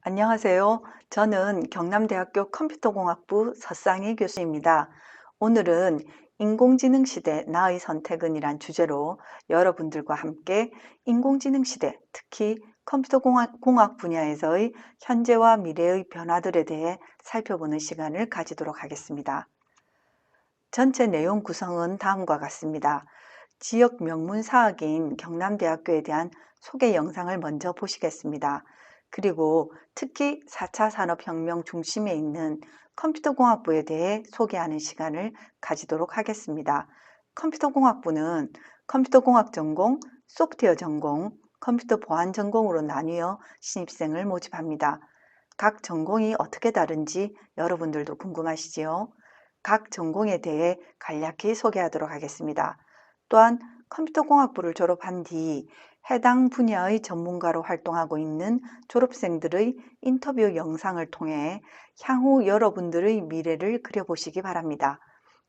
안녕하세요. 저는 경남대학교 컴퓨터공학부 서상희 교수입니다. 오늘은 인공지능 시대 나의 선택은이란 주제로 여러분들과 함께 인공지능 시대, 특히 컴퓨터공학 분야에서의 현재와 미래의 변화들에 대해 살펴보는 시간을 가지도록 하겠습니다. 전체 내용 구성은 다음과 같습니다. 지역 명문 사학인 경남대학교에 대한 소개 영상을 먼저 보시겠습니다. 그리고 특히 4차 산업혁명 중심에 있는 컴퓨터공학부에 대해 소개하는 시간을 가지도록 하겠습니다. 컴퓨터공학부는 컴퓨터공학 전공, 소프트웨어 전공, 컴퓨터 보안 전공으로 나뉘어 신입생을 모집합니다. 각 전공이 어떻게 다른지 여러분들도 궁금하시지요? 각 전공에 대해 간략히 소개하도록 하겠습니다. 또한 컴퓨터공학부를 졸업한 뒤 해당 분야의 전문가로 활동하고 있는 졸업생들의 인터뷰 영상을 통해 향후 여러분들의 미래를 그려보시기 바랍니다.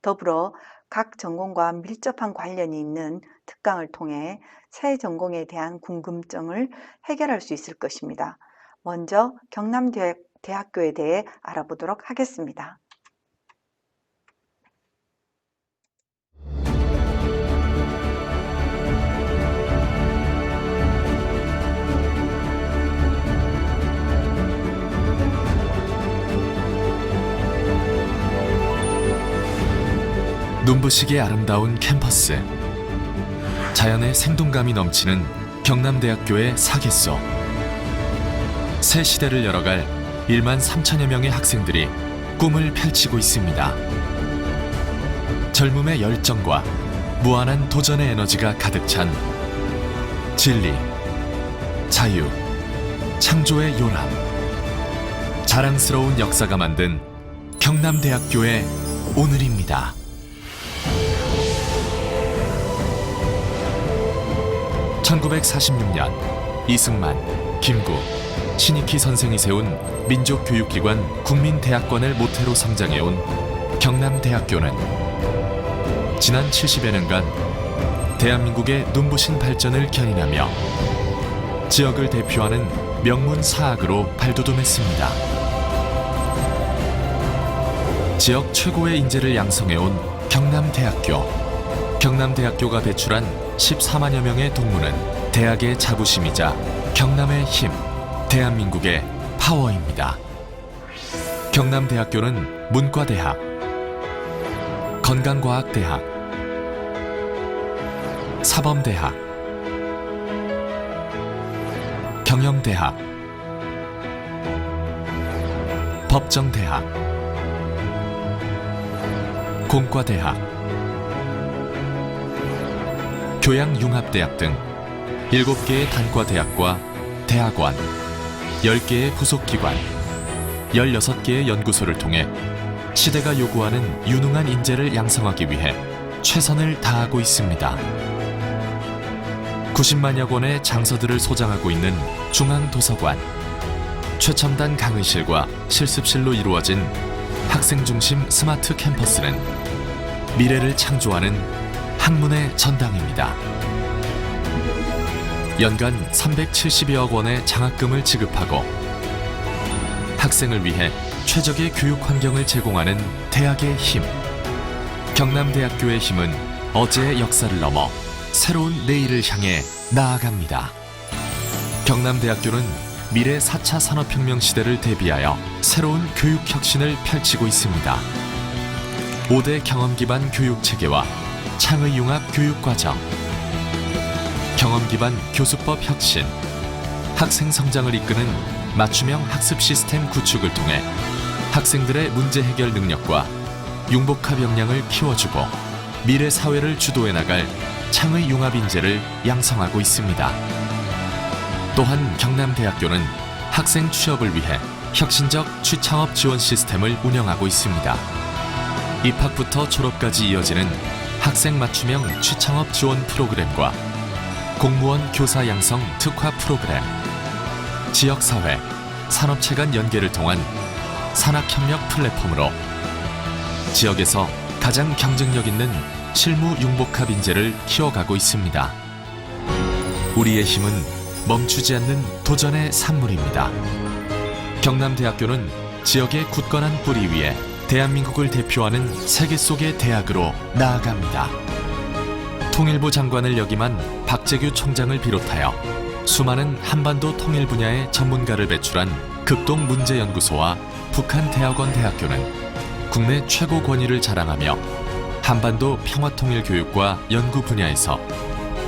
더불어 각 전공과 밀접한 관련이 있는 특강을 통해 새 전공에 대한 궁금증을 해결할 수 있을 것입니다. 먼저 경남대학교에 대해 알아보도록 하겠습니다. 눈부시게 아름다운 캠퍼스, 자연의 생동감이 넘치는 경남대학교의 사계소. 새 시대를 열어갈 1만 3천여 명의 학생들이 꿈을 펼치고 있습니다. 젊음의 열정과 무한한 도전의 에너지가 가득 찬 진리, 자유, 창조의 요람. 자랑스러운 역사가 만든 경남대학교의 오늘입니다. (1946년) 이승만, 김구, 신익희 선생이 세운 민족교육기관 국민대학관을 모태로 성장해온 경남대학교는 지난 70여 년간 대한민국의 눈부신 발전을 견인하며 지역을 대표하는 명문 사학으로 발돋움했습니다. 지역 최고의 인재를 양성해온 경남대학교. 경남대학교가 배출한 14만여 명의 동문은 대학의 자부심이자 경남의 힘, 대한민국의 파워입니다. 경남대학교는 문과대학, 건강과학대학, 사범대학, 경영대학, 법정대학, 공과대학, 교양융합대학 등 7개의 단과대학과 대학원, 10개의 부속기관, 16개의 연구소를 통해 시대가 요구하는 유능한 인재를 양성하기 위해 최선을 다하고 있습니다. 90만여 권의 장서들을 소장하고 있는 중앙도서관, 최첨단 강의실과 실습실로 이루어진 학생 중심 스마트 캠퍼스는 미래를 창조하는 학문의 전당입니다. 연간 370여억 원의 장학금을 지급하고 학생을 위해 최적의 교육 환경을 제공하는 대학의 힘. 경남대학교의 힘은 어제의 역사를 넘어 새로운 내일을 향해 나아갑니다. 경남대학교는 미래 4차 산업혁명 시대를 대비하여 새로운 교육 혁신을 펼치고 있습니다. 5대 경험 기반 교육 체계와 창의 융합 교육과정, 경험 기반 교수법 혁신, 학생 성장을 이끄는 맞춤형 학습 시스템 구축을 통해 학생들의 문제 해결 능력과 융복합 역량을 키워주고 미래 사회를 주도해 나갈 창의 융합 인재를 양성하고 있습니다. 또한 경남대학교는 학생 취업을 위해 혁신적 취창업 지원 시스템을 운영하고 있습니다. 입학부터 졸업까지 이어지는 학생 맞춤형 취창업 지원 프로그램과 공무원 교사 양성 특화 프로그램, 지역사회, 산업체 간 연계를 통한 산학협력 플랫폼으로 지역에서 가장 경쟁력 있는 실무 융복합 인재를 키워가고 있습니다. 우리의 힘은 멈추지 않는 도전의 산물입니다. 경남대학교는 지역의 굳건한 뿌리 위에 대한민국을 대표하는 세계 속의 대학으로 나아갑니다. 통일부 장관을 역임한 박재규 총장을 비롯하여 수많은 한반도 통일 분야의 전문가를 배출한 극동문제연구소와 북한대학원 대학교는 국내 최고 권위를 자랑하며 한반도 평화통일 교육과 연구 분야에서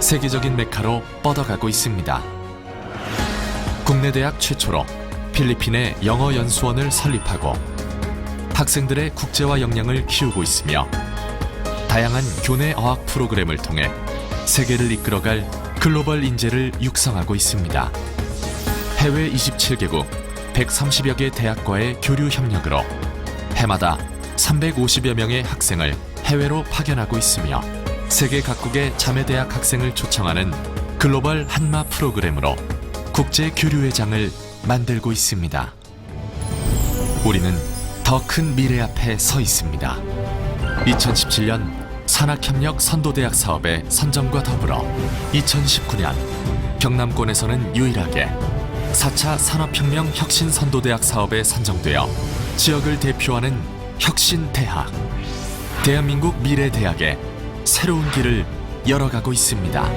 세계적인 메카로 뻗어가고 있습니다. 국내 대학 최초로 필리핀에 영어 연수원을 설립하고 학생들의 국제화 역량을 키우고 있으며 다양한 교내 어학 프로그램을 통해 세계를 이끌어갈 글로벌 인재를 육성하고 있습니다. 해외 27개국 130여 개 대학과의 교류 협력으로 해마다 350여 명의 학생을 해외로 파견하고 있으며 세계 각국의 자매대학 학생을 초청하는 글로벌 한마 프로그램으로 국제 교류의 장을 만들고 있습니다. 우리는 더 큰 미래 앞에 서 있습니다. 2017년 산학협력 선도대학 사업의 선정과 더불어 2019년 경남권에서는 유일하게 4차 산업혁명 혁신선도대학 사업에 선정되어 지역을 대표하는 혁신대학, 대한민국 미래대학의 새로운 길을 열어가고 있습니다.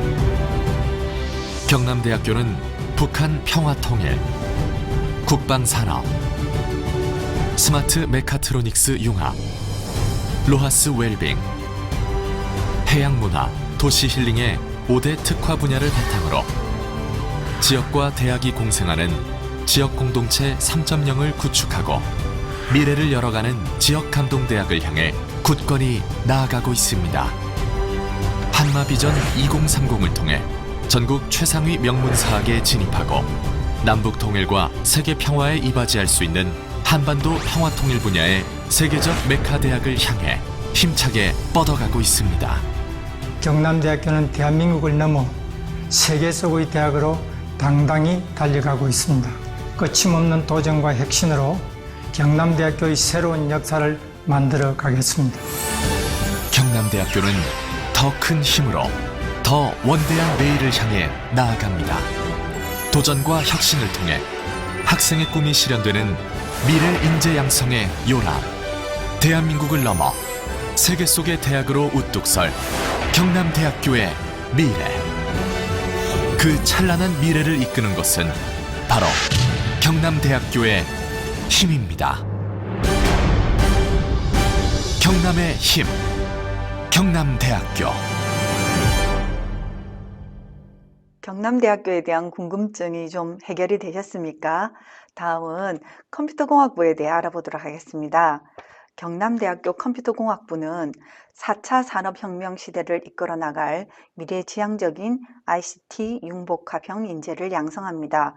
경남대학교는 북한 평화통일, 국방산업, 스마트 메카트로닉스 융합, 로하스 웰빙, 해양문화, 도시힐링의 5대 특화 분야를 바탕으로 지역과 대학이 공생하는 지역공동체 3.0을 구축하고 미래를 열어가는 지역감동대학을 향해 굳건히 나아가고 있습니다. 한마비전 2030을 통해 전국 최상위 명문사학에 진입하고 남북 통일과 세계 평화에 이바지할 수 있는 한반도 평화통일 분야의 세계적 메카대학을 향해 힘차게 뻗어가고 있습니다. 경남대학교는 대한민국을 넘어 세계 속의 대학으로 당당히 달려가고 있습니다. 거침없는 도전과 혁신으로 경남대학교의 새로운 역사를 만들어 가겠습니다. 경남대학교는 더 큰 힘으로 더 원대한 내일을 향해 나아갑니다. 도전과 혁신을 통해 학생의 꿈이 실현되는 미래 인재 양성의 요람, 대한민국을 넘어 세계 속의 대학으로 우뚝 설 경남대학교의 미래. 그 찬란한 미래를 이끄는 것은 바로 경남대학교의 힘입니다. 경남의 힘, 경남대학교. 경남대학교에 대한 궁금증이 좀 해결이 되셨습니까? 다음은 컴퓨터공학부에 대해 알아보도록 하겠습니다. 경남대학교 컴퓨터공학부는 4차 산업혁명 시대를 이끌어 나갈 미래지향적인 ICT 융복합형 인재를 양성합니다.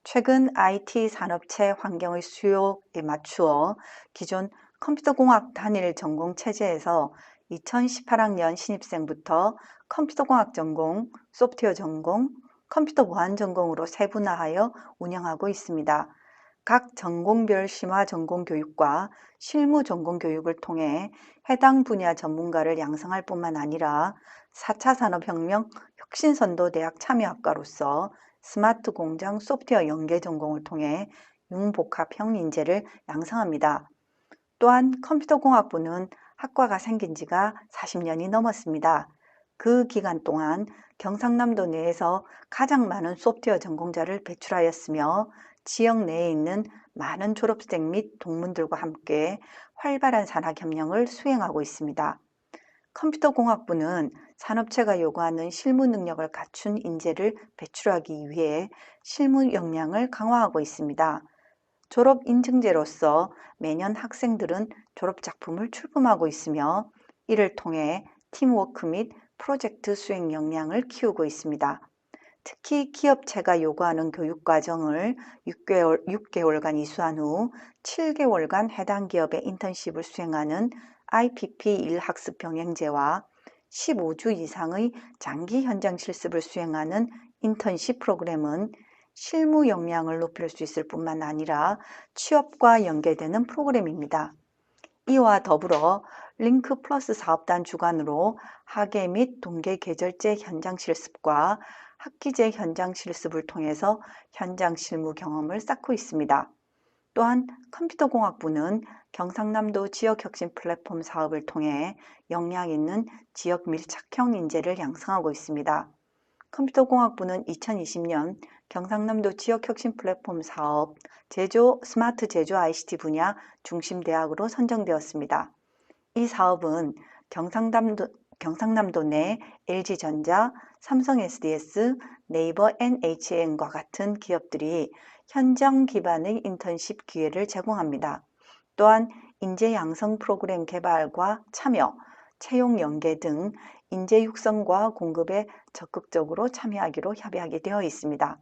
최근 IT 산업체 환경의 수요에 맞추어 기존 컴퓨터공학 단일 전공 체제에서 2018학년 신입생부터 컴퓨터공학 전공, 소프트웨어 전공, 컴퓨터 보안 전공으로 세분화하여 운영하고 있습니다. 각 전공별 심화 전공 교육과 실무 전공 교육을 통해 해당 분야 전문가를 양성할 뿐만 아니라 4차 산업혁명 혁신선도대학 참여학과로서 스마트 공장 소프트웨어 연계 전공을 통해 융복합형 인재를 양성합니다. 또한 컴퓨터공학부는 학과가 생긴 지가 40년이 넘었습니다. 그 기간 동안 경상남도 내에서 가장 많은 소프트웨어 전공자를 배출하였으며 지역 내에 있는 많은 졸업생 및 동문들과 함께 활발한 산학협력을 수행하고 있습니다. 컴퓨터공학부는 산업체가 요구하는 실무 능력을 갖춘 인재를 배출하기 위해 실무 역량을 강화하고 있습니다. 졸업 인증제로서 매년 학생들은 졸업작품을 출품하고 있으며 이를 통해 팀워크 및 프로젝트 수행 역량을 키우고 있습니다. 특히 기업체가 요구하는 교육과정을 6개월간 이수한 후 7개월간 해당 기업의 인턴십을 수행하는 IPP 1학습 병행제와 15주 이상의 장기 현장 실습을 수행하는 인턴십 프로그램은 실무 역량을 높일 수 있을 뿐만 아니라 취업과 연계되는 프로그램입니다. 이와 더불어 링크 플러스 사업단 주관으로 학예 및 동계 계절제 현장 실습과 학기제 현장 실습을 통해서 현장 실무 경험을 쌓고 있습니다. 또한 컴퓨터공학부는 경상남도 지역혁신 플랫폼 사업을 통해 역량 있는 지역 밀착형 인재를 양성하고 있습니다. 컴퓨터공학부는 2020년 경상남도 지역혁신 플랫폼 사업 스마트 제조 ICT 분야 중심대학으로 선정되었습니다. 이 사업은 경상남도 내 LG전자, 삼성 SDS, 네이버 NHN과 같은 기업들이 현장 기반의 인턴십 기회를 제공합니다. 또한 인재 양성 프로그램 개발과 참여, 채용 연계 등 인재 육성과 공급에 적극적으로 참여하기로 협의하게 되어 있습니다.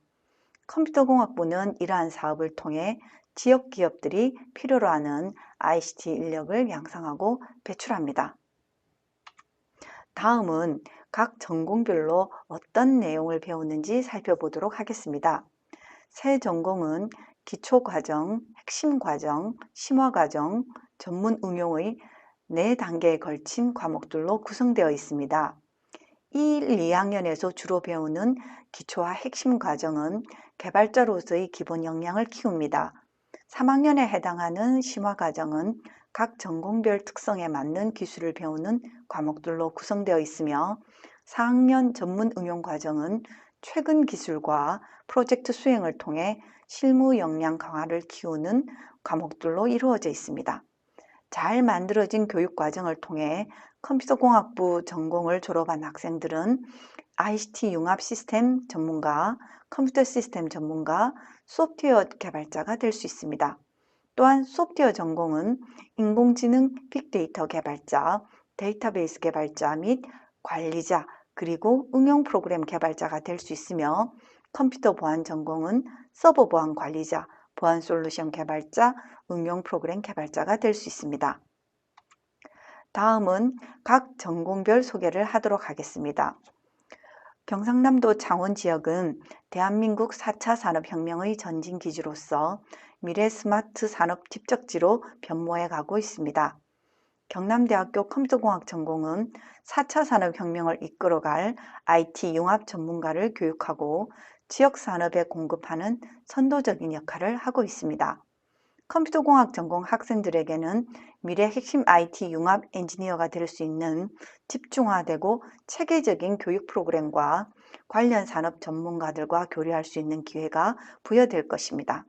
컴퓨터공학부는 이러한 사업을 통해 지역 기업들이 필요로 하는 ICT 인력을 양성하고 배출합니다. 다음은 각 전공별로 어떤 내용을 배우는지 살펴보도록 하겠습니다. 새 전공은 기초과정, 핵심과정, 심화과정, 전문 응용의 4단계에 걸친 과목들로 구성되어 있습니다. 1, 2학년에서 주로 배우는 기초와 핵심 과정은 개발자로서의 기본 역량을 키웁니다. 3학년에 해당하는 심화과정은 각 전공별 특성에 맞는 기술을 배우는 과목들로 구성되어 있으며 4학년 전문 응용 과정은 최근 기술과 프로젝트 수행을 통해 실무 역량 강화를 키우는 과목들로 이루어져 있습니다. 잘 만들어진 교육 과정을 통해 컴퓨터공학부 전공을 졸업한 학생들은 ICT 융합 시스템 전문가, 컴퓨터 시스템 전문가, 소프트웨어 개발자가 될 수 있습니다. 또한 소프트웨어 전공은 인공지능 빅데이터 개발자, 데이터베이스 개발자 및 관리자, 그리고 응용 프로그램 개발자가 될 수 있으며 컴퓨터 보안 전공은 서버 보안 관리자, 보안 솔루션 개발자, 응용 프로그램 개발자가 될 수 있습니다. 다음은 각 전공별 소개를 하도록 하겠습니다. 경상남도 창원 지역은 대한민국 4차 산업혁명의 전진기지로서 미래 스마트 산업 집적지로 변모해 가고 있습니다. 경남대학교 컴퓨터공학 전공은 4차 산업혁명을 이끌어갈 IT 융합 전문가를 교육하고 지역 산업에 공급하는 선도적인 역할을 하고 있습니다. 컴퓨터공학 전공 학생들에게는 미래 핵심 IT 융합 엔지니어가 될 수 있는 집중화되고 체계적인 교육 프로그램과 관련 산업 전문가들과 교류할 수 있는 기회가 부여될 것입니다.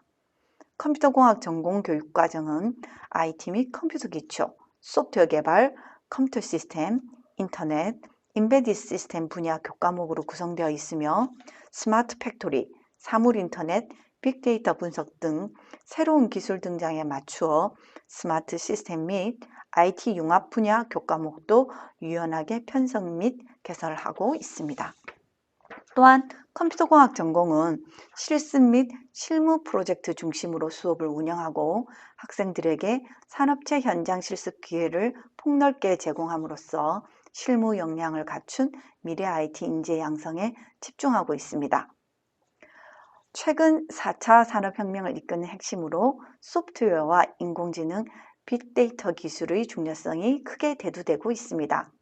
컴퓨터공학 전공 교육과정은 IT 및 컴퓨터 기초, 소프트웨어 개발, 컴퓨터 시스템, 인터넷, 인베디드 시스템 분야 교과목으로 구성되어 있으며 스마트 팩토리, 사물 인터넷, 빅데이터 분석 등 새로운 기술 등장에 맞추어 스마트 시스템 및 IT 융합 분야 교과목도 유연하게 편성 및 개설하고 있습니다. 또한 컴퓨터공학 전공은 실습 및 실무 프로젝트 중심으로 수업을 운영하고 학생들에게 산업체 현장 실습 기회를 폭넓게 제공함으로써 실무 역량을 갖춘 미래 IT 인재 양성에 집중하고 있습니다. 최근 4차 산업혁명을 이끄는 핵심으로 소프트웨어와 인공지능, 빅데이터 기술의 중요성이 크게 대두되고 있습니다.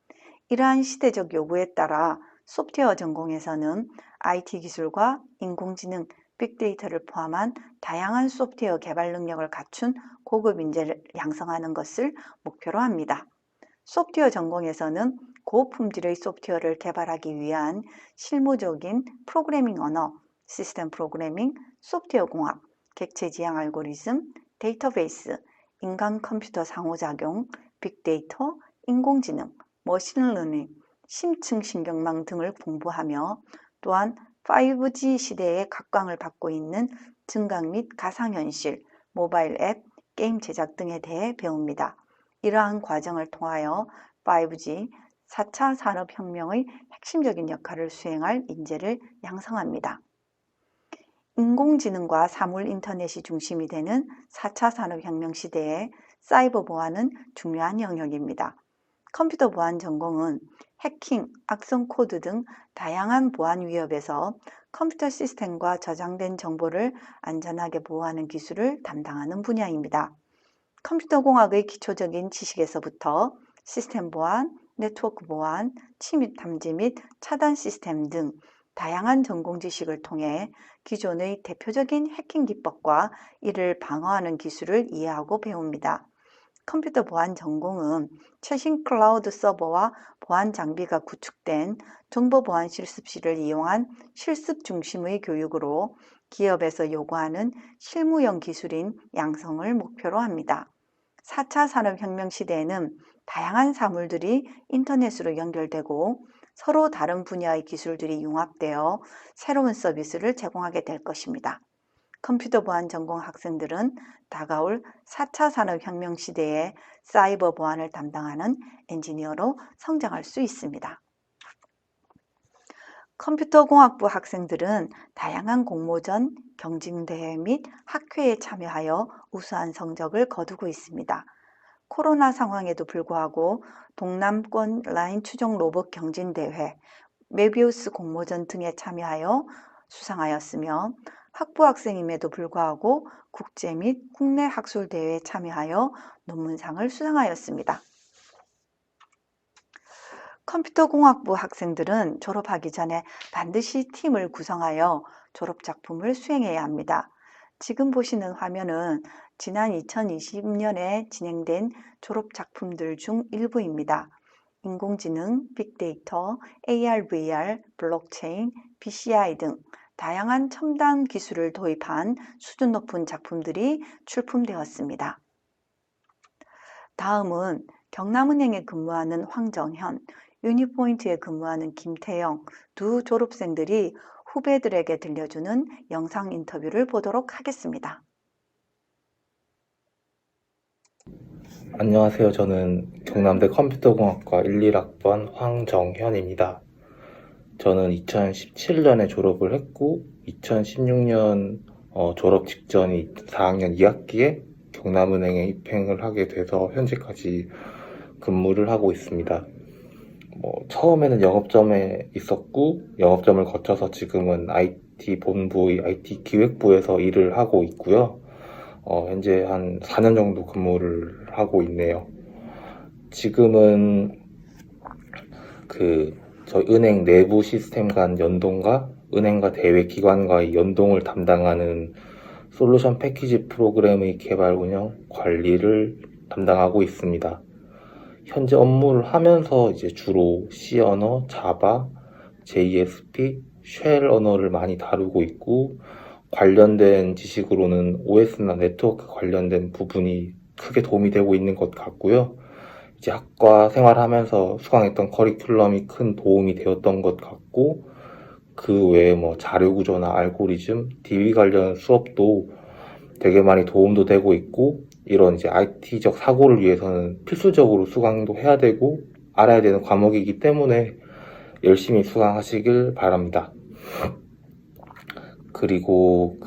이러한 시대적 요구에 따라 소프트웨어 전공에서는 IT 기술과 인공지능, 빅데이터를 포함한 다양한 소프트웨어 개발 능력을 갖춘 고급 인재를 양성하는 것을 목표로 합니다. 소프트웨어 전공에서는 고품질의 소프트웨어를 개발하기 위한 실무적인 프로그래밍 언어, 시스템 프로그래밍, 소프트웨어 공학, 객체 지향 알고리즘, 데이터베이스, 인간 컴퓨터 상호작용, 빅데이터, 인공지능, 머신러닝, 심층 신경망 등을 공부하며 또한 5G 시대에 각광을 받고 있는 증강 및 가상현실, 모바일 앱, 게임 제작 등에 대해 배웁니다. 이러한 과정을 통하여 5G, 4차 산업혁명의 핵심적인 역할을 수행할 인재를 양성합니다. 인공지능과 사물 인터넷이 중심이 되는 4차 산업혁명 시대에 사이버 보안은 중요한 영역입니다. 컴퓨터 보안 전공은 해킹, 악성 코드 등 다양한 보안 위협에서 컴퓨터 시스템과 저장된 정보를 안전하게 보호하는 기술을 담당하는 분야입니다. 컴퓨터 공학의 기초적인 지식에서부터 시스템 보안, 네트워크 보안, 침입 탐지 및 차단 시스템 등 다양한 전공 지식을 통해 기존의 대표적인 해킹 기법과 이를 방어하는 기술을 이해하고 배웁니다. 컴퓨터 보안 전공은 최신 클라우드 서버와 보안 장비가 구축된 정보 보안 실습실을 이용한 실습 중심의 교육으로 기업에서 요구하는 실무용 기술인 양성을 목표로 합니다. 4차 산업혁명 시대에는 다양한 사물들이 인터넷으로 연결되고 서로 다른 분야의 기술들이 융합되어 새로운 서비스를 제공하게 될 것입니다. 컴퓨터 보안 전공 학생들은 다가올 4차 산업혁명 시대에 사이버 보안을 담당하는 엔지니어로 성장할 수 있습니다. 컴퓨터공학부 학생들은 다양한 공모전, 경진대회 및 학회에 참여하여 우수한 성적을 거두고 있습니다. 코로나 상황에도 불구하고 동남권 라인 추종 로봇 경진대회, 메비우스 공모전 등에 참여하여 수상하였으며 학부 학생임에도 불구하고 국제 및 국내 학술대회에 참여하여 논문상을 수상하였습니다. 컴퓨터공학부 학생들은 졸업하기 전에 반드시 팀을 구성하여 졸업작품을 수행해야 합니다. 지금 보시는 화면은 지난 2020년에 진행된 졸업작품들 중 일부입니다. 인공지능, 빅데이터, AR, VR, 블록체인, BCI 등 다양한 첨단 기술을 도입한 수준 높은 작품들이 출품되었습니다. 다음은 경남은행에 근무하는 황정현, 유니포인트에 근무하는 김태영 두 졸업생들이 후배들에게 들려주는 영상 인터뷰를 보도록 하겠습니다. 안녕하세요. 저는 경남대 컴퓨터공학과 11학번 황정현입니다. 저는 2017년에 졸업을 했고 2016년 졸업 직전이 4학년 2학기에 경남은행에 입행을 하게 돼서 현재까지 근무를 하고 있습니다. 처음에는 영업점에 있었고 영업점을 거쳐서 지금은 IT 본부의 IT 기획부에서 일을 하고 있고요. 현재 한 4년 정도 근무를 하고 있네요. 지금은 저희 은행 내부 시스템 간 연동과 은행과 대외 기관과의 연동을 담당하는 솔루션 패키지 프로그램의 개발 운영 관리를 담당하고 있습니다. 현재 업무를 하면서 이제 주로 C 언어, 자바, JSP, 쉘 언어를 많이 다루고 있고 관련된 지식으로는 OS나 네트워크 관련된 부분이 크게 도움이 되고 있는 것 같고요. 이제 학과 생활하면서 수강했던 커리큘럼이 큰 도움이 되었던 것 같고 그 외에 자료 구조나 알고리즘, DB 관련 수업도 되게 많이 도움도 되고 있고 이런 이제 IT적 사고를 위해서는 필수적으로 수강도 해야 되고 알아야 되는 과목이기 때문에 열심히 수강하시길 바랍니다. 그리고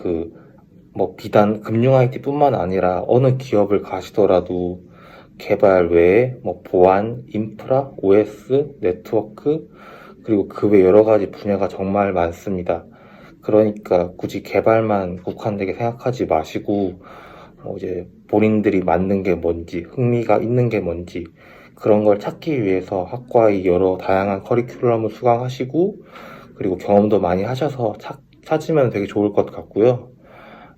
비단 금융 IT뿐만 아니라 어느 기업을 가시더라도 개발 외에 보안, 인프라, OS, 네트워크 그리고 그 외 여러 가지 분야가 정말 많습니다. 그러니까 굳이 개발만 국한되게 생각하지 마시고 이제 본인들이 맞는 게 뭔지, 흥미가 있는 게 뭔지 그런 걸 찾기 위해서 학과의 여러 다양한 커리큘럼을 수강하시고 그리고 경험도 많이 하셔서 찾으면 되게 좋을 것 같고요.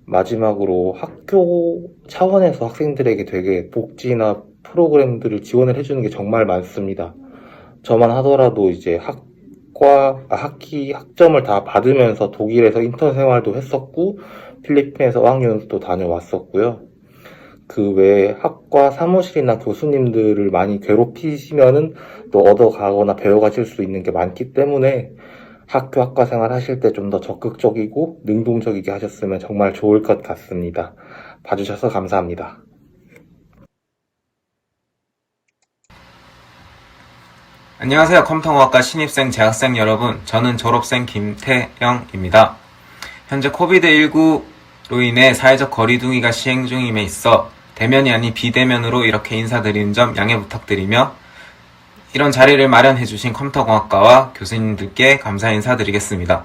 마지막으로 학교 차원에서 학생들에게 되게 복지나 프로그램들을 지원을 해주는 게 정말 많습니다. 저만 하더라도 이제 학기 학점을 다 받으면서 독일에서 인턴 생활도 했었고 필리핀에서 어학연수도 다녀왔었고요. 그 외에 학과 사무실이나 교수님들을 많이 괴롭히시면은 또 얻어가거나 배워가실 수 있는 게 많기 때문에 학과 생활 하실 때 좀 더 적극적이고 능동적이게 하셨으면 정말 좋을 것 같습니다. 봐주셔서 감사합니다. 안녕하세요. 컴퓨터공학과 신입생, 재학생 여러분. 저는 졸업생 김태영입니다. 현재 코비드19로 인해 사회적 거리두기가 시행 중임에 있어 대면이 아닌 비대면으로 이렇게 인사드리는 점 양해 부탁드리며 이런 자리를 마련해주신 컴퓨터공학과와 교수님들께 감사 인사드리겠습니다.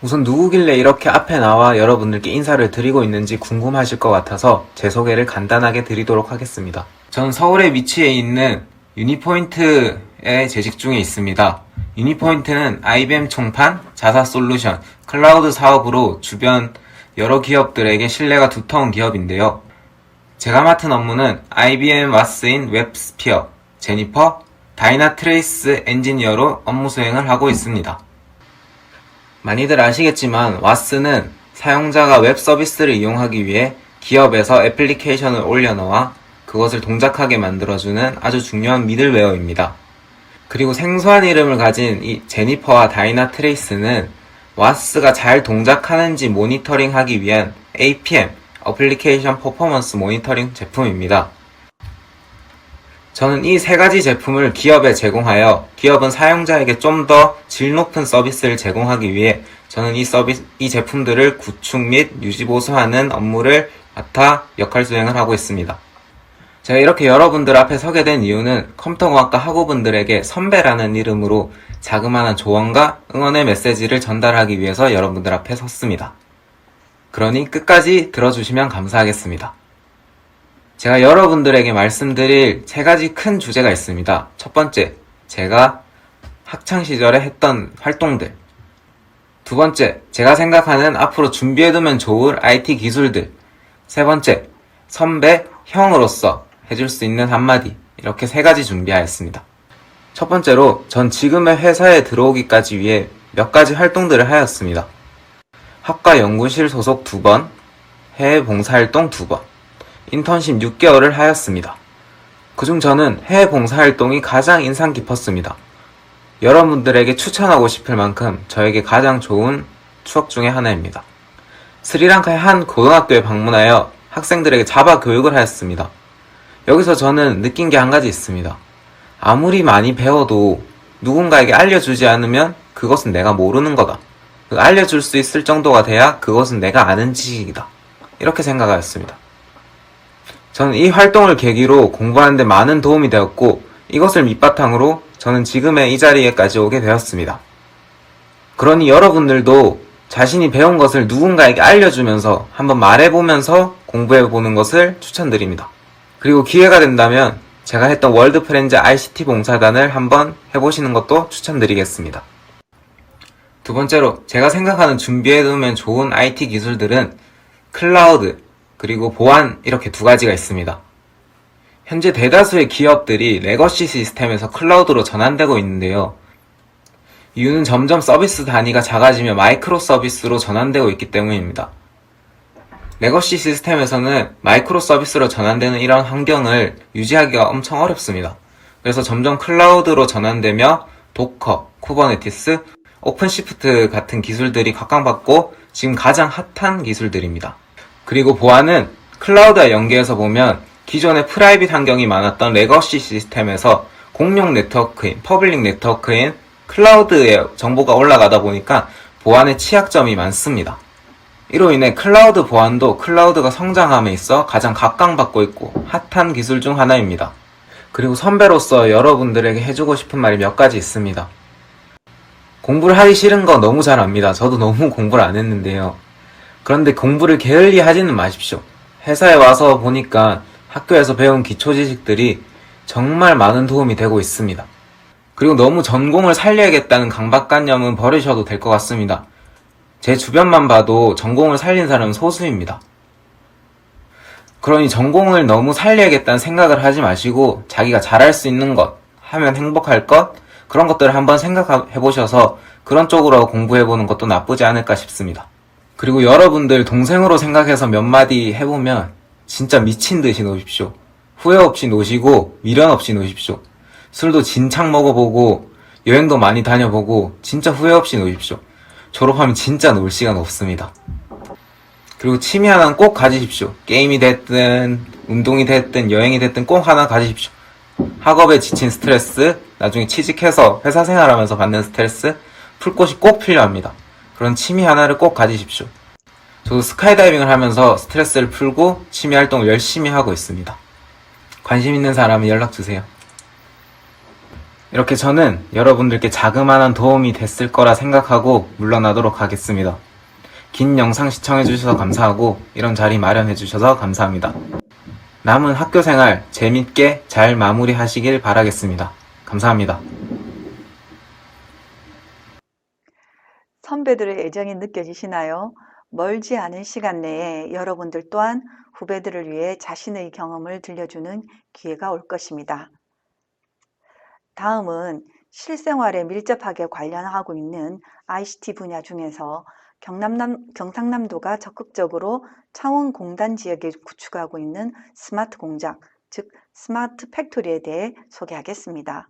우선 누구길래 이렇게 앞에 나와 여러분들께 인사를 드리고 있는지 궁금하실 것 같아서 제 소개를 간단하게 드리도록 하겠습니다. 저는 서울에 위치해 있는 유니포인트에 재직 중에 있습니다. 유니포인트는 IBM 총판, 자사 솔루션, 클라우드 사업으로 주변 여러 기업들에게 신뢰가 두터운 기업인데요. 제가 맡은 업무는 IBM 와스인 웹스피어, 제니퍼, 다이나트레이스 엔지니어로 업무 수행을 하고 있습니다. 많이들 아시겠지만 와스는 사용자가 웹 서비스를 이용하기 위해 기업에서 애플리케이션을 올려놓아 그것을 동작하게 만들어주는 아주 중요한 미들웨어입니다. 그리고 생소한 이름을 가진 이 제니퍼와 다이나트레이스는 와스가 잘 동작하는지 모니터링하기 위한 APM, 애플리케이션 퍼포먼스 모니터링 제품입니다. 저는 이 세 가지 제품을 기업에 제공하여 기업은 사용자에게 좀 더 질 높은 서비스를 제공하기 위해 저는 이 제품들을 구축 및 유지 보수하는 업무를 맡아 역할 수행을 하고 있습니다. 제가 이렇게 여러분들 앞에 서게 된 이유는 컴퓨터공학과 학우분들에게 선배라는 이름으로 자그마한 조언과 응원의 메시지를 전달하기 위해서 여러분들 앞에 섰습니다. 그러니 끝까지 들어주시면 감사하겠습니다. 제가 여러분들에게 말씀드릴 세 가지 큰 주제가 있습니다. 첫 번째, 제가 학창시절에 했던 활동들. 두 번째, 제가 생각하는 앞으로 준비해두면 좋을 IT 기술들. 세 번째, 선배, 형으로서 해줄 수 있는 한마디. 이렇게 세 가지 준비하였습니다. 첫 번째로, 전 지금의 회사에 들어오기까지 위해 몇 가지 활동들을 하였습니다. 학과 연구실 소속 2번, 해외 봉사활동 2번, 인턴십 6개월을 하였습니다. 그중 저는 해외 봉사활동이 가장 인상 깊었습니다. 여러분들에게 추천하고 싶을 만큼 저에게 가장 좋은 추억 중에 하나입니다. 스리랑카의 한 고등학교에 방문하여 학생들에게 자바 교육을 하였습니다. 여기서 저는 느낀 게 한 가지 있습니다. 아무리 많이 배워도 누군가에게 알려주지 않으면 그것은 내가 모르는 거다. 알려줄 수 있을 정도가 돼야 그것은 내가 아는 지식이다. 이렇게 생각하였습니다. 저는 이 활동을 계기로 공부하는 데 많은 도움이 되었고 이것을 밑바탕으로 저는 지금의 이 자리에까지 오게 되었습니다. 그러니 여러분들도 자신이 배운 것을 누군가에게 알려주면서 한번 말해보면서 공부해보는 것을 추천드립니다. 그리고 기회가 된다면 제가 했던 월드 프렌즈 ICT 봉사단을 한번 해보시는 것도 추천드리겠습니다. 두 번째로 제가 생각하는 준비해두면 좋은 IT 기술들은 클라우드, 그리고 보안 이렇게 두 가지가 있습니다. 현재 대다수의 기업들이 레거시 시스템에서 클라우드로 전환되고 있는데요. 이유는 점점 서비스 단위가 작아지며 마이크로 서비스로 전환되고 있기 때문입니다. 레거시 시스템에서는 마이크로 서비스로 전환되는 이런 환경을 유지하기가 엄청 어렵습니다. 그래서 점점 클라우드로 전환되며 도커, 쿠버네티스, 오픈시프트 같은 기술들이 각광받고 지금 가장 핫한 기술들입니다. 그리고 보안은 클라우드와 연계해서 보면 기존의 프라이빗 환경이 많았던 레거시 시스템에서 공용 네트워크인, 퍼블릭 네트워크인 클라우드에 정보가 올라가다 보니까 보안의 취약점이 많습니다. 이로 인해 클라우드 보안도 클라우드가 성장함에 있어 가장 각광받고 있고 핫한 기술 중 하나입니다. 그리고 선배로서 여러분들에게 해주고 싶은 말이 몇 가지 있습니다. 공부를 하기 싫은 거 너무 잘 압니다. 저도 너무 공부를 안 했는데요. 그런데 공부를 게을리 하지는 마십시오. 회사에 와서 보니까 학교에서 배운 기초 지식들이 정말 많은 도움이 되고 있습니다. 그리고 너무 전공을 살려야겠다는 강박관념은 버리셔도 될 것 같습니다. 제 주변만 봐도 전공을 살린 사람은 소수입니다. 그러니 전공을 너무 살려야겠다는 생각을 하지 마시고 자기가 잘할 수 있는 것, 하면 행복할 것, 그런 것들을 한번 생각해 보셔서 그런 쪽으로 공부해보는 것도 나쁘지 않을까 싶습니다. 그리고 여러분들 동생으로 생각해서 몇 마디 해보면 진짜 미친 듯이 노십시오. 후회 없이 노시고 미련 없이 노십시오. 술도 진창 먹어보고 여행도 많이 다녀보고 진짜 후회 없이 노십시오. 졸업하면 진짜 놀 시간 없습니다. 그리고 취미 하나는 꼭 가지십시오. 게임이 됐든 운동이 됐든 여행이 됐든 꼭 하나 가지십시오. 학업에 지친 스트레스, 나중에 취직해서 회사 생활하면서 받는 스트레스 풀 곳이 꼭 필요합니다. 그런 취미 하나를 꼭 가지십시오. 저도 스카이다이빙을 하면서 스트레스를 풀고 취미 활동을 열심히 하고 있습니다. 관심 있는 사람은 연락주세요. 이렇게 저는 여러분들께 자그마한 도움이 됐을 거라 생각하고 물러나도록 하겠습니다. 긴 영상 시청해주셔서 감사하고 이런 자리 마련해주셔서 감사합니다. 남은 학교생활 재밌게 잘 마무리하시길 바라겠습니다. 감사합니다. 선배들의 애정이 느껴지시나요? 멀지 않은 시간 내에 여러분들 또한 후배들을 위해 자신의 경험을 들려주는 기회가 올 것입니다. 다음은 실생활에 밀접하게 관련하고 있는 ICT 분야 중에서 경상남도가 적극적으로 창원 공단 지역에 구축하고 있는 스마트 공장, 즉 스마트 팩토리에 대해 소개하겠습니다.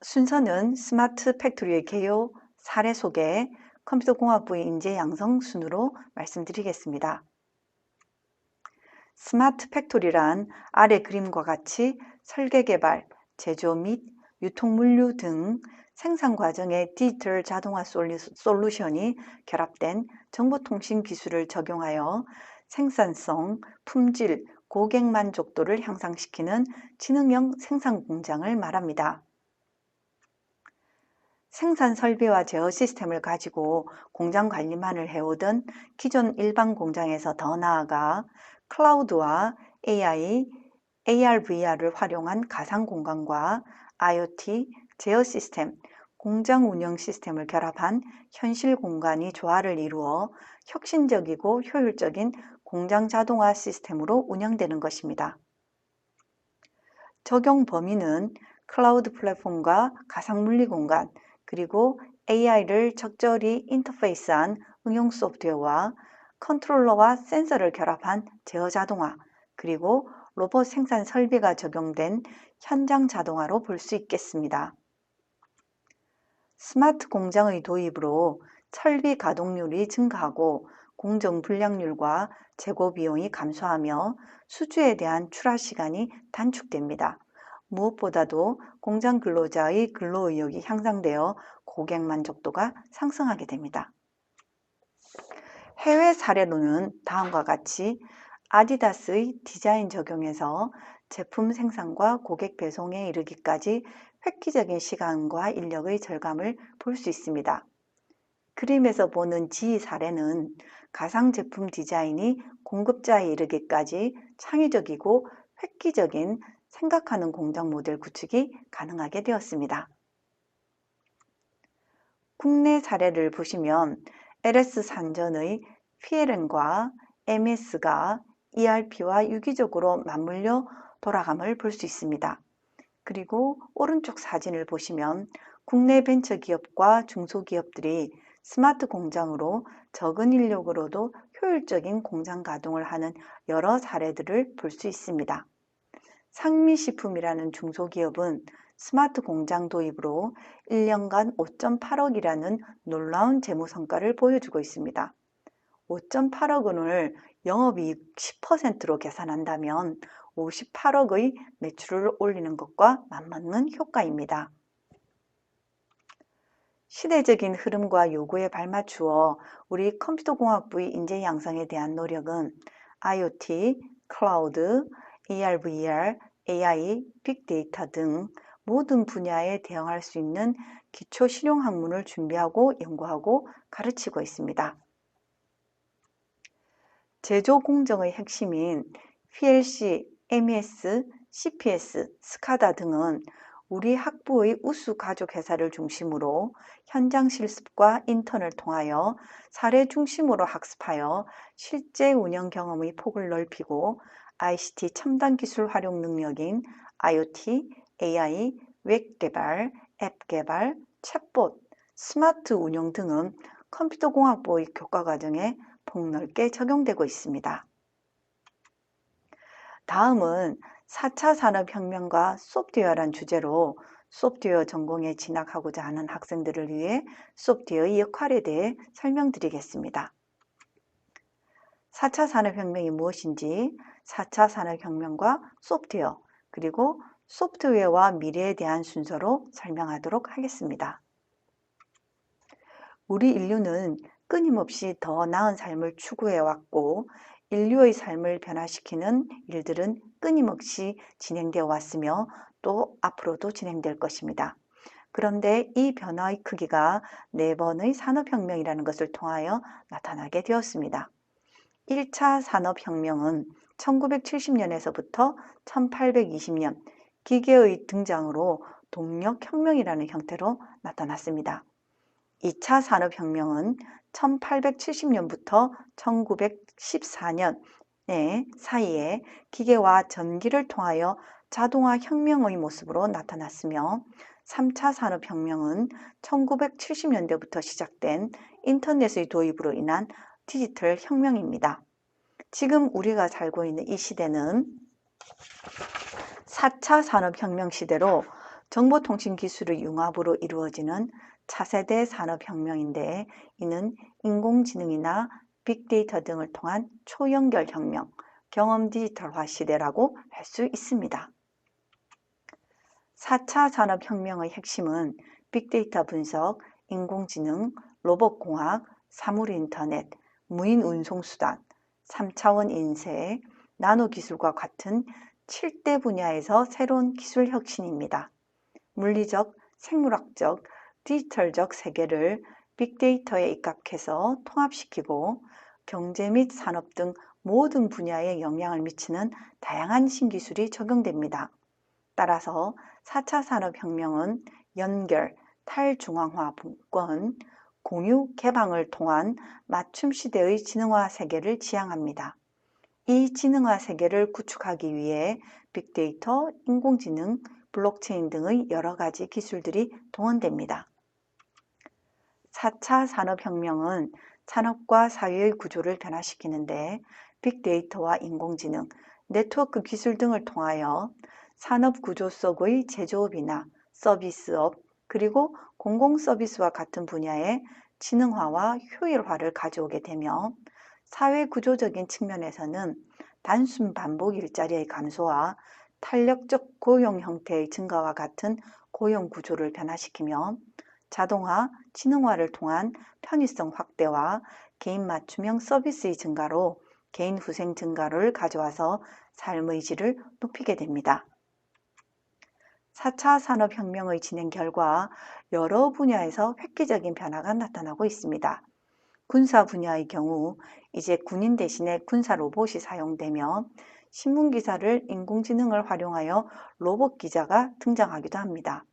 순서는 스마트 팩토리의 개요, 사례 소개, 컴퓨터공학부의 인재 양성 순으로 말씀드리겠습니다. 스마트 팩토리란 아래 그림과 같이 설계 개발, 제조 및 유통 물류 등 생산 과정의 디지털 자동화 솔루션이 결합된 정보통신 기술을 적용하여 생산성, 품질, 고객 만족도를 향상시키는 지능형 생산 공장을 말합니다. 생산 설비와 제어 시스템을 가지고 공장 관리만을 해오던 기존 일반 공장에서 더 나아가 클라우드와 AI, AR, VR을 활용한 가상 공간과 IoT, 제어 시스템, 공장 운영 시스템을 결합한 현실 공간이 조화를 이루어 혁신적이고 효율적인 공장 자동화 시스템으로 운영되는 것입니다. 적용 범위는 클라우드 플랫폼과 가상 물리 공간, 그리고 AI를 적절히 인터페이스한 응용 소프트웨어와 컨트롤러와 센서를 결합한 제어 자동화, 그리고 로봇 생산 설비가 적용된 현장 자동화로 볼 수 있겠습니다. 스마트 공장의 도입으로 설비 가동률이 증가하고 공정 불량률과 재고 비용이 감소하며 수주에 대한 출하 시간이 단축됩니다. 무엇보다도 공장 근로자의 근로 의욕이 향상되어 고객 만족도가 상승하게 됩니다. 해외 사례로는 다음과 같이 아디다스의 디자인 적용에서 제품 생산과 고객 배송에 이르기까지 획기적인 시간과 인력의 절감을 볼 수 있습니다. 그림에서 보는 G 사례는 가상 제품 디자인이 공급자에 이르기까지 창의적이고 획기적인 생각하는 공장 모델 구축이 가능하게 되었습니다. 국내 사례를 보시면 LS 산전의 PLM과 MS가 ERP와 유기적으로 맞물려 돌아감을 볼 수 있습니다. 그리고 오른쪽 사진을 보시면 국내 벤처기업과 중소기업들이 스마트 공장으로 적은 인력으로도 효율적인 공장 가동을 하는 여러 사례들을 볼 수 있습니다. 상미식품이라는 중소기업은 스마트 공장 도입으로 1년간 5.8억이라는 놀라운 재무 성과를 보여주고 있습니다. 5.8억 원을 영업이익 10%로 계산한다면 58억의 매출을 올리는 것과 맞먹는 효과입니다. 시대적인 흐름과 요구에 발맞추어 우리 컴퓨터공학부의 인재 양성에 대한 노력은 IoT, 클라우드, AR, VR, AI, 빅데이터 등 모든 분야에 대응할 수 있는 기초 실용 학문을 준비하고 연구하고 가르치고 있습니다. 제조 공정의 핵심인 PLC, MES, CPS, 스카다 등은 우리 학부의 우수 가족 회사를 중심으로 현장 실습과 인턴을 통하여 사례 중심으로 학습하여 실제 운영 경험의 폭을 넓히고 ICT 첨단 기술 활용 능력인 IoT, AI, 웹 개발, 앱 개발, 챗봇, 스마트 운영 등은 컴퓨터공학부의 교과 과정에 폭넓게 적용되고 있습니다. 다음은 4차 산업혁명과 소프트웨어란 주제로 소프트웨어 전공에 진학하고자 하는 학생들을 위해 소프트웨어의 역할에 대해 설명드리겠습니다. 4차 산업혁명이 무엇인지, 4차 산업혁명과 소프트웨어, 그리고 소프트웨어와 미래에 대한 순서로 설명하도록 하겠습니다. 우리 인류는 끊임없이 더 나은 삶을 추구해왔고 인류의 삶을 변화시키는 일들은 끊임없이 진행되어 왔으며 또 앞으로도 진행될 것입니다. 그런데 이 변화의 크기가 4번의 산업혁명이라는 것을 통하여 나타나게 되었습니다. 1차 산업혁명은 1970년에서부터 1820년 기계의 등장으로 동력혁명이라는 형태로 나타났습니다. 2차 산업혁명은 1870년부터 1914년 사이에 기계와 전기를 통하여 자동화 혁명의 모습으로 나타났으며 3차 산업혁명은 1970년대부터 시작된 인터넷의 도입으로 인한 디지털 혁명입니다. 지금 우리가 살고 있는 이 시대는 4차 산업혁명 시대로 정보통신 기술의 융합으로 이루어지는 차세대 산업혁명인데 이는 인공지능이나 빅데이터 등을 통한 초연결 혁명, 경험 디지털화 시대라고 할 수 있습니다. 4차 산업혁명의 핵심은 빅데이터 분석, 인공지능, 로봇공학, 사물인터넷, 무인 운송수단, 3차원 인쇄, 나노기술과 같은 7대 분야에서 새로운 기술 혁신입니다. 물리적, 생물학적, 디지털적 세계를 빅데이터에 입각해서 통합시키고 경제 및 산업 등 모든 분야에 영향을 미치는 다양한 신기술이 적용됩니다. 따라서 4차 산업혁명은 연결, 탈중앙화 분권, 공유, 개방을 통한 맞춤 시대의 지능화 세계를 지향합니다. 이 지능화 세계를 구축하기 위해 빅데이터, 인공지능, 블록체인 등의 여러 가지 기술들이 동원됩니다. 4차 산업혁명은 산업과 사회의 구조를 변화시키는데 빅데이터와 인공지능, 네트워크 기술 등을 통하여 산업 구조 속의 제조업이나 서비스업, 그리고 공공서비스와 같은 분야의 지능화와 효율화를 가져오게 되며 사회 구조적인 측면에서는 단순 반복 일자리의 감소와 탄력적 고용 형태의 증가와 같은 고용 구조를 변화시키며 자동화, 지능화를 통한 편의성 확대와 개인 맞춤형 서비스의 증가로 개인 후생 증가를 가져와서 삶의 질을 높이게 됩니다. 4차 산업혁명의 진행 결과 여러 분야에서 획기적인 변화가 나타나고 있습니다. 군사 분야의 경우 이제 군인 대신에 군사 로봇이 사용되며 신문기사를 인공지능을 활용하여 로봇 기자가 등장하기도 합니다.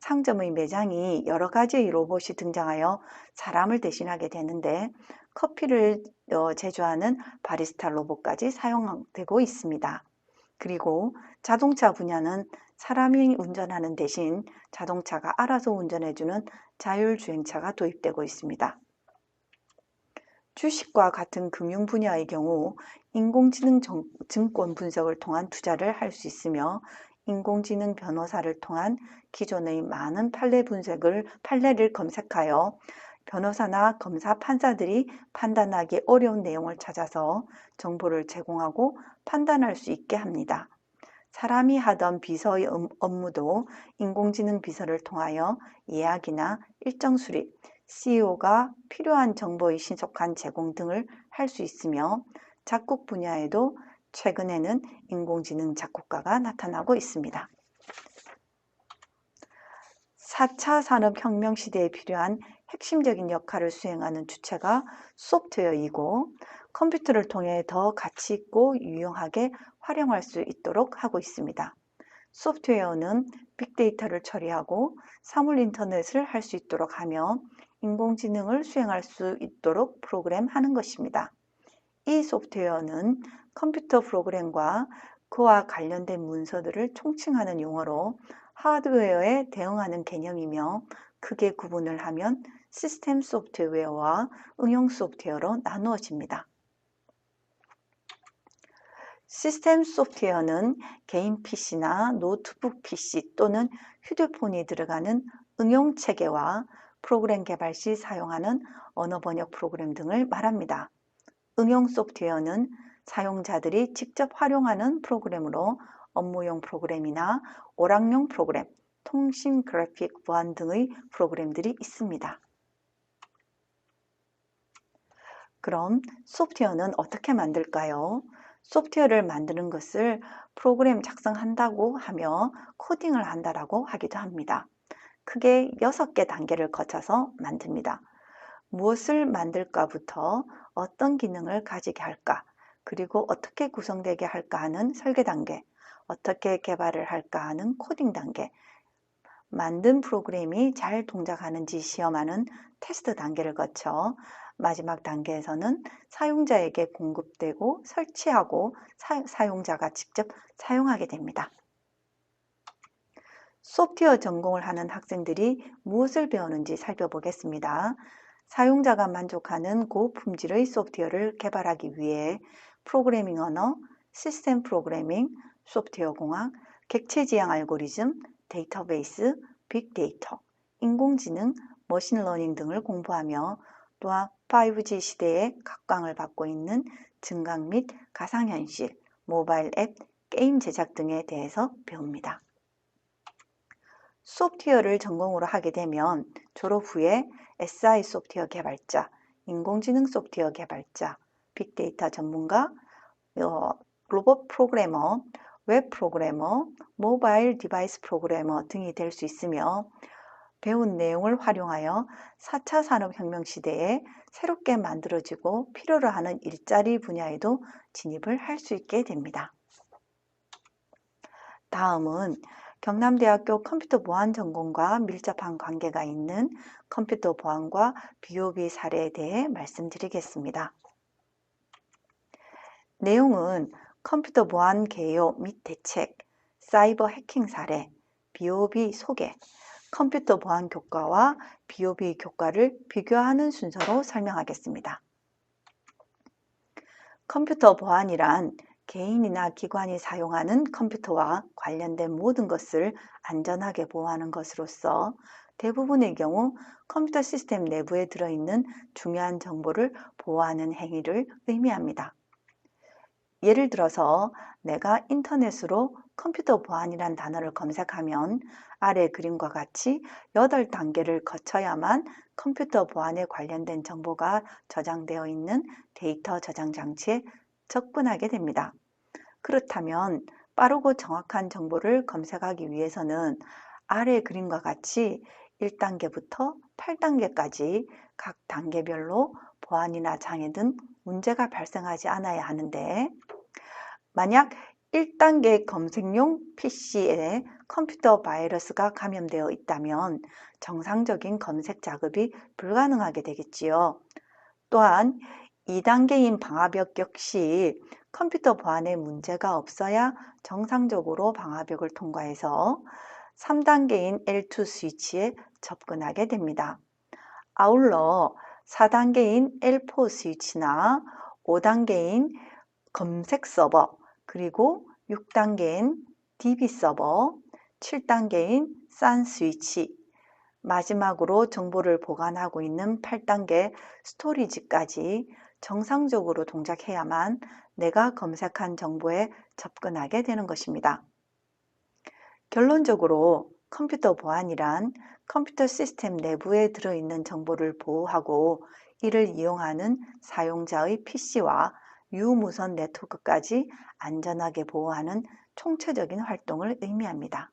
상점의 매장이 여러 가지의 로봇이 등장하여 사람을 대신하게 되는데 커피를 제조하는 바리스타 로봇까지 사용되고 있습니다. 그리고 자동차 분야는 사람이 운전하는 대신 자동차가 알아서 운전해주는 자율주행차가 도입되고 있습니다. 주식과 같은 금융 분야의 경우 인공지능 증권 분석을 통한 투자를 할 수 있으며 인공지능 변호사를 통한 기존의 많은 판례를 검색하여 변호사나 검사, 판사들이 판단하기 어려운 내용을 찾아서 정보를 제공하고 판단할 수 있게 합니다. 사람이 하던 비서의 업무도 인공지능 비서를 통하여 예약이나 일정 수립, CEO가 필요한 정보의 신속한 제공 등을 할 수 있으며 작곡 분야에도 최근에는 인공지능 작곡가가 나타나고 있습니다. 4차 산업혁명 시대에 필요한 핵심적인 역할을 수행하는 주체가 소프트웨어이고 컴퓨터를 통해 더 가치 있고 유용하게 활용할 수 있도록 하고 있습니다. 소프트웨어는 빅데이터를 처리하고 사물 인터넷을 할 수 있도록 하며 인공지능을 수행할 수 있도록 프로그램하는 것입니다. 이 소프트웨어는 컴퓨터 프로그램과 그와 관련된 문서들을 총칭하는 용어로 하드웨어에 대응하는 개념이며 크게 구분을 하면 시스템 소프트웨어와 응용 소프트웨어로 나누어집니다. 시스템 소프트웨어는 개인 PC나 노트북 PC 또는 휴대폰이 들어가는 응용 체계와 프로그램 개발 시 사용하는 언어 번역 프로그램 등을 말합니다. 응용 소프트웨어는 사용자들이 직접 활용하는 프로그램으로 업무용 프로그램이나 오락용 프로그램, 통신 그래픽 보안 등의 프로그램들이 있습니다. 그럼 소프트웨어는 어떻게 만들까요? 소프트웨어를 만드는 것을 프로그램 작성한다고 하며 코딩을 한다라고 하기도 합니다. 크게 6개 단계를 거쳐서 만듭니다. 무엇을 만들까부터 어떤 기능을 가지게 할까, 그리고 어떻게 구성되게 할까 하는 설계 단계, 어떻게 개발을 할까 하는 코딩 단계, 만든 프로그램이 잘 동작하는지 시험하는 테스트 단계를 거쳐 마지막 단계에서는 사용자에게 공급되고 설치하고 사용자가 직접 사용하게 됩니다. 소프트웨어 전공을 하는 학생들이 무엇을 배우는지 살펴보겠습니다. 사용자가 만족하는 고품질의 소프트웨어를 개발하기 위해 프로그래밍 언어, 시스템 프로그래밍, 소프트웨어 공학, 객체 지향 알고리즘, 데이터베이스, 빅데이터, 인공지능, 머신러닝 등을 공부하며 또한 5G 시대에 각광을 받고 있는 증강 및 가상현실, 모바일 앱, 게임 제작 등에 대해서 배웁니다. 소프트웨어를 전공으로 하게 되면 졸업 후에 SI 소프트웨어 개발자, 인공지능 소프트웨어 개발자, 빅데이터 전문가, 로봇 프로그래머, 웹 프로그래머, 모바일 디바이스 프로그래머 등이 될 수 있으며 배운 내용을 활용하여 4차 산업혁명 시대에 새롭게 만들어지고 필요로 하는 일자리 분야에도 진입을 할 수 있게 됩니다. 다음은 경남대학교 컴퓨터 보안 전공과 밀접한 관계가 있는 컴퓨터 보안과 BOB 사례에 대해 말씀드리겠습니다. 내용은 컴퓨터 보안 개요 및 대책, 사이버 해킹 사례, BOB 소개, 컴퓨터 보안 교과와 BOB 교과를 비교하는 순서로 설명하겠습니다. 컴퓨터 보안이란 개인이나 기관이 사용하는 컴퓨터와 관련된 모든 것을 안전하게 보호하는 것으로서 대부분의 경우 컴퓨터 시스템 내부에 들어있는 중요한 정보를 보호하는 행위를 의미합니다. 예를 들어서 내가 인터넷으로 컴퓨터 보안이란 단어를 검색하면 아래 그림과 같이 8단계를 거쳐야만 컴퓨터 보안에 관련된 정보가 저장되어 있는 데이터 저장 장치에 접근하게 됩니다. 그렇다면 빠르고 정확한 정보를 검색하기 위해서는 아래 그림과 같이 1단계부터 8단계까지 각 단계별로 보안이나 장애 등 문제가 발생하지 않아야 하는데 만약 1단계 검색용 PC에 컴퓨터 바이러스가 감염되어 있다면 정상적인 검색 작업이 불가능하게 되겠지요. 또한 2단계인 방화벽 역시 컴퓨터 보안에 문제가 없어야 정상적으로 방화벽을 통과해서 3단계인 L2 스위치에 접근하게 됩니다. 아울러 4단계인 L4 스위치나 5단계인 검색 서버, 그리고 6단계인 DB 서버, 7단계인 SAN 스위치, 마지막으로 정보를 보관하고 있는 8단계 스토리지까지 정상적으로 동작해야만 내가 검색한 정보에 접근하게 되는 것입니다. 결론적으로 컴퓨터 보안이란 컴퓨터 시스템 내부에 들어있는 정보를 보호하고 이를 이용하는 사용자의 PC와 유무선 네트워크까지 안전하게 보호하는 총체적인 활동을 의미합니다.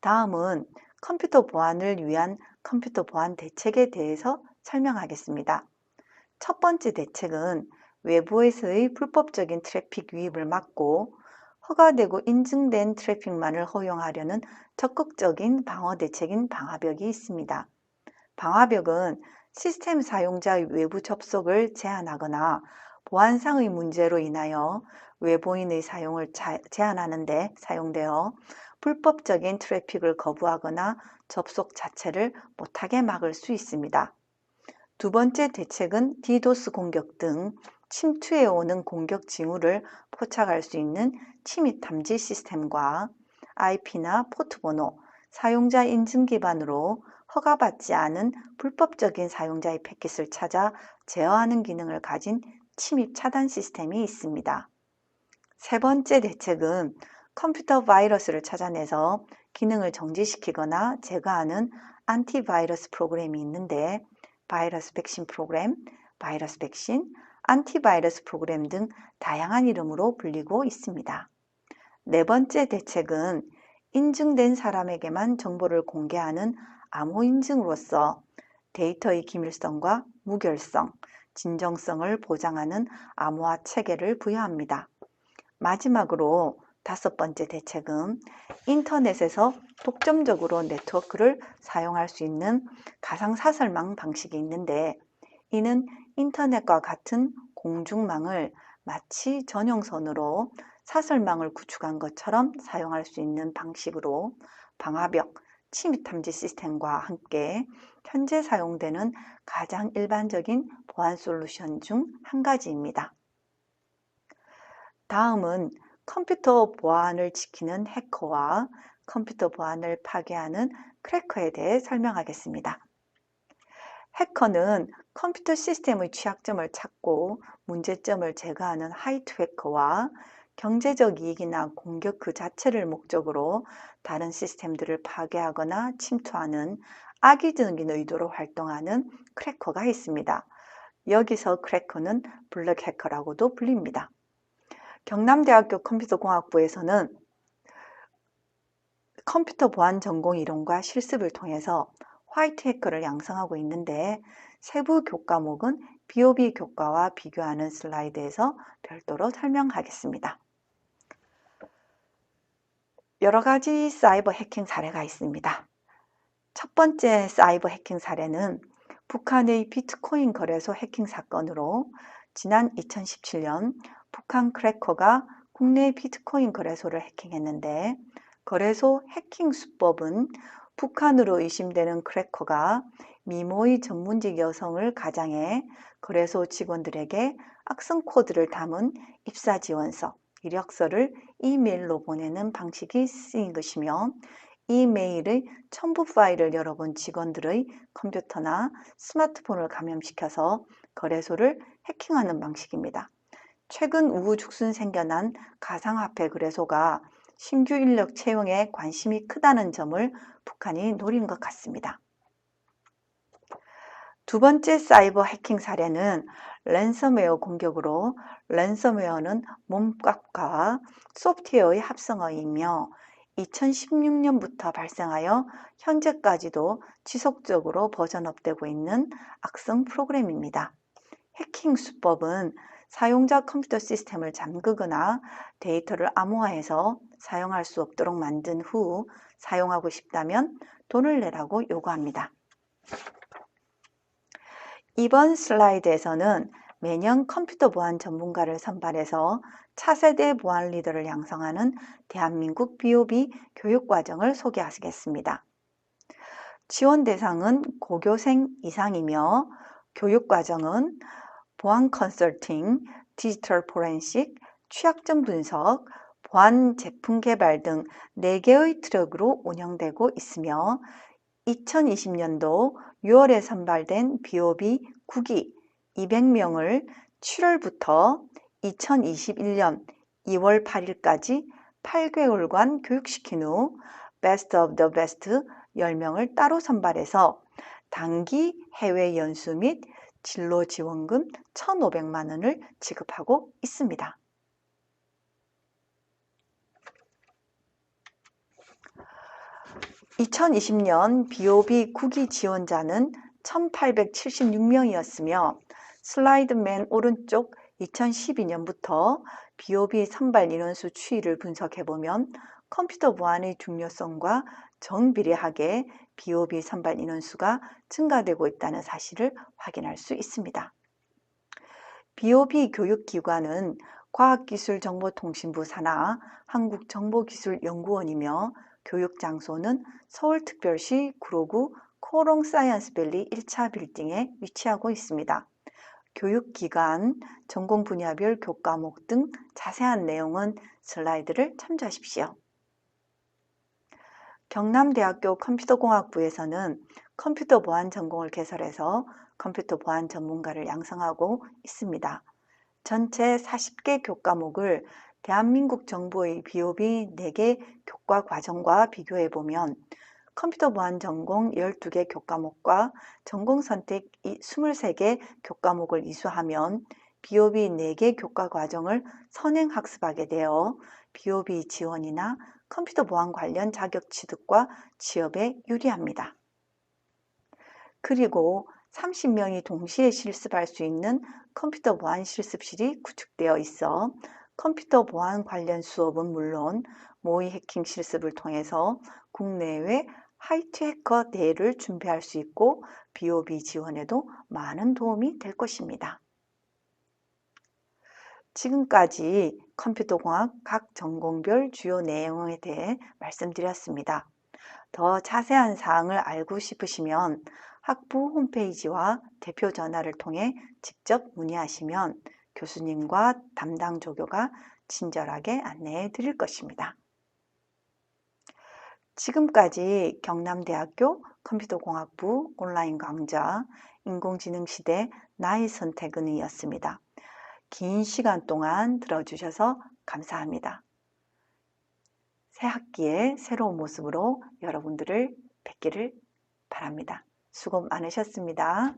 다음은 컴퓨터 보안을 위한 컴퓨터 보안 대책에 대해서 설명하겠습니다. 첫 번째 대책은 외부에서의 불법적인 트래픽 유입을 막고 허가되고 인증된 트래픽만을 허용하려는 적극적인 방어 대책인 방화벽이 있습니다. 방화벽은 시스템 사용자의 외부 접속을 제한하거나 보안상의 문제로 인하여 외부인의 사용을 제한하는 데 사용되어 불법적인 트래픽을 거부하거나 접속 자체를 못하게 막을 수 있습니다. 두 번째 대책은 DDoS 공격 등 침투해 오는 공격 징후를 포착할 수 있는 침입 탐지 시스템과 IP나 포트 번호, 사용자 인증 기반으로 허가받지 않은 불법적인 사용자의 패킷을 찾아 제어하는 기능을 가진 침입 차단 시스템이 있습니다. 세 번째 대책은 컴퓨터 바이러스를 찾아내서 기능을 정지시키거나 제거하는 안티바이러스 프로그램이 있는데 바이러스 백신 프로그램, 바이러스 백신, 안티바이러스 프로그램 등 다양한 이름으로 불리고 있습니다. 네 번째 대책은 인증된 사람에게만 정보를 공개하는 암호 인증으로서 데이터의 기밀성과 무결성, 진정성을 보장하는 암호화 체계를 부여합니다. 마지막으로 5번째 대책은 인터넷에서 독점적으로 네트워크를 사용할 수 있는 가상사설망 방식이 있는데, 이는 인터넷과 같은 공중망을 마치 전용선으로 사설망을 구축한 것처럼 사용할 수 있는 방식으로 방화벽, 침입 탐지 시스템과 함께 현재 사용되는 가장 일반적인 보안 솔루션 중 한 가지입니다. 다음은 컴퓨터 보안을 지키는 해커와 컴퓨터 보안을 파괴하는 크래커에 대해 설명하겠습니다. 해커는 컴퓨터 시스템의 취약점을 찾고 문제점을 제거하는 하이트 해커와 경제적 이익이나 공격 그 자체를 목적으로 다른 시스템들을 파괴하거나 침투하는 악의적인 의도로 활동하는 크래커가 있습니다. 여기서 크래커는 블랙 해커라고도 불립니다. 경남대학교 컴퓨터공학부에서는 컴퓨터 보안 전공 이론과 실습을 통해서 화이트 해커를 양성하고 있는데, 세부 교과목은 BOB 교과와 비교하는 슬라이드에서 별도로 설명하겠습니다. 여러 가지 사이버 해킹 사례가 있습니다. 첫 번째 사이버 해킹 사례는 북한의 비트코인 거래소 해킹 사건으로, 지난 2017년 북한 크래커가 국내 비트코인 거래소를 해킹했는데, 거래소 해킹 수법은 북한으로 의심되는 크래커가 미모의 전문직 여성을 가장해 거래소 직원들에게 악성 코드를 담은 입사 지원서, 이력서를 이메일로 보내는 방식이 쓰인 것이며, 이 메일의 첨부 파일을 열어본 직원들의 컴퓨터나 스마트폰을 감염시켜서 거래소를 해킹하는 방식입니다. 최근 우후죽순 생겨난 가상화폐 거래소가 신규 인력 채용에 관심이 크다는 점을 북한이 노린 것 같습니다. 두 번째 사이버 해킹 사례는 랜섬웨어 공격으로, 랜섬웨어는 몸값과 소프트웨어의 합성어이며 2016년부터 발생하여 현재까지도 지속적으로 버전업되고 있는 악성 프로그램입니다. 해킹 수법은 사용자 컴퓨터 시스템을 잠그거나 데이터를 암호화해서 사용할 수 없도록 만든 후 사용하고 싶다면 돈을 내라고 요구합니다. 이번 슬라이드에서는 매년 컴퓨터 보안 전문가를 선발해서 차세대 보안 리더를 양성하는 대한민국 BOB 교육과정을 소개하겠습니다. 지원 대상은 고교생 이상이며, 교육과정은 보안 컨설팅, 디지털 포렌식, 취약점 분석, 보안 제품 개발 등 4개의 트랙으로 운영되고 있으며, 2020년도 6월에 선발된 BOB 9기 200명을 7월부터 2021년 2월 8일까지 8개월간 교육시킨 후 베스트 오브 더 베스트 10명을 따로 선발해서 단기 해외 연수 및 진로 지원금 1,500만 원을 지급하고 있습니다. (2020년) BOB 9기 지원자는 1,876명이었으며 슬라이드 맨 오른쪽 2012년부터 BOB 선발 인원수 추이를 분석해보면 컴퓨터 보안의 중요성과 정비례하게 BOB 선발 인원수가 증가되고 있다는 사실을 확인할 수 있습니다. BOB 교육기관은 과학기술정보통신부 산하 한국정보기술연구원이며, 교육장소는 서울특별시 구로구 코롱사이언스밸리 1차 빌딩에 위치하고 있습니다. 교육기관, 전공 분야별 교과목 등 자세한 내용은 슬라이드를 참조하십시오. 경남대학교 컴퓨터공학부에서는 컴퓨터 보안 전공을 개설해서 컴퓨터 보안 전문가를 양성하고 있습니다. 전체 40개 교과목을 대한민국 정부의 BOB 4개 교과 과정과 비교해보면 컴퓨터 보안 전공 12개 교과목과 전공 선택 23개 교과목을 이수하면 BOB 4개 교과 과정을 선행학습하게 되어 BOB 지원이나 컴퓨터 보안 관련 자격 취득과 취업에 유리합니다. 그리고 30명이 동시에 실습할 수 있는 컴퓨터 보안 실습실이 구축되어 있어 컴퓨터 보안 관련 수업은 물론 모의 해킹 실습을 통해서 국내외 화이트 해커 대회를 준비할 수 있고 BOB 지원에도 많은 도움이 될 것입니다. 지금까지 컴퓨터공학 각 전공별 주요 내용에 대해 말씀드렸습니다. 더 자세한 사항을 알고 싶으시면 학부 홈페이지와 대표 전화를 통해 직접 문의하시면 교수님과 담당 조교가 친절하게 안내해 드릴 것입니다. 지금까지 경남대학교 컴퓨터공학부 온라인 강좌 인공지능 시대 나의 선택은 이었습니다. 긴 시간 동안 들어주셔서 감사합니다. 새 학기의 새로운 모습으로 여러분들을 뵙기를 바랍니다. 수고 많으셨습니다.